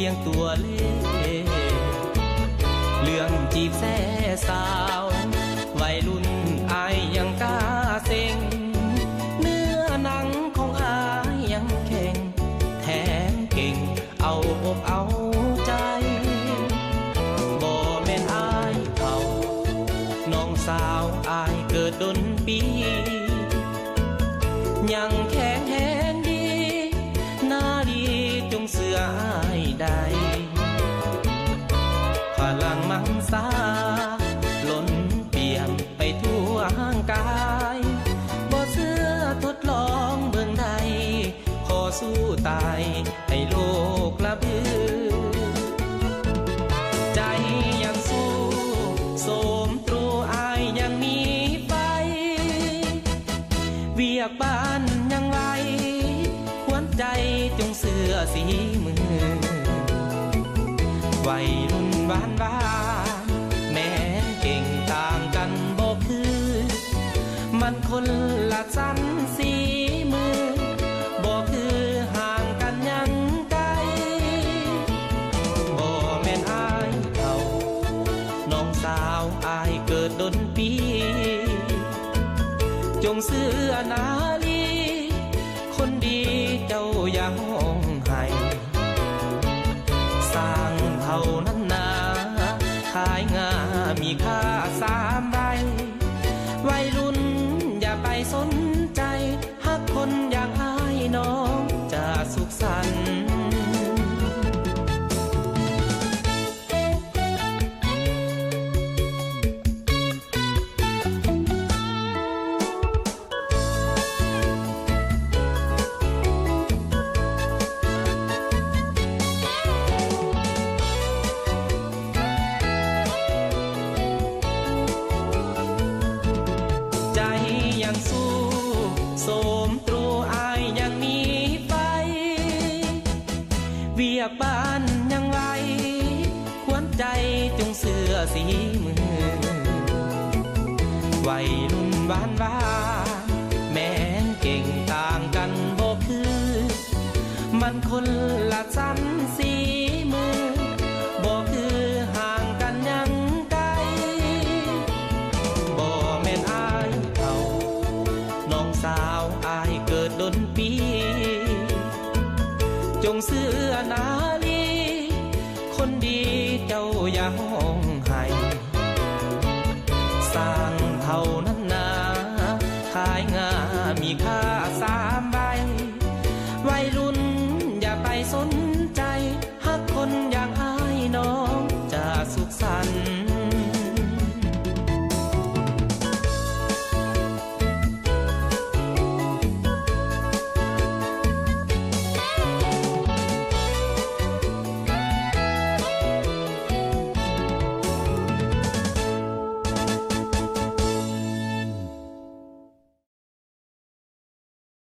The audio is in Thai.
พียงตัวเล่เรื่องจีบแซ่สาววัยรุ่นอายยังกล้าเซ็งเนื้อหนังของอายยังแข็งแถมเก่งเอาอกเอาใจบ่แม่นอายเขาน้องสาวอายเกิดดนปียังแข็งแรงดีหน้าดีจงเสืออายได้พลังมังสาล้นเปี่ยมไปทั่วร่างกายบ่เสื้อทดลองเบิ่งใดขอสู้ตายให้โลกละบือใจยังสู้โสมตรูอายยังมีไฟเวียกบ้านยังไหวหวนใจจงเสื้อสีมือวัยรุ่นหวานหวานแม้เก่งต่างกันบ่คือมันคนละสันสีมือบ่คือห่างกันยังไกลบ่แม่นอายเขาน้องสาวอายเกิดดนปีจงเสื้อนาลีคนดีเจ้าอย่าห้องให้สร้างเท่านั้นนาขายงามีค่า3 ใบวัยรุ่นอย่าไปสนใจหักคนอย่างอายน้องจะสุขสันต์ยังสู้โสมตรูอายยังมีไฟเวียกบ้านยังไหวควรใจจงเสื้อสีมือวัยรุ่นหวานหวานแม้นเก่งต่างกันบ่คือมันคนละสันสีมือบ่คือห่างกันยังไกลบ่แม่นอายเขาน้องสาวอายเกิดดนปีจงเสื้อ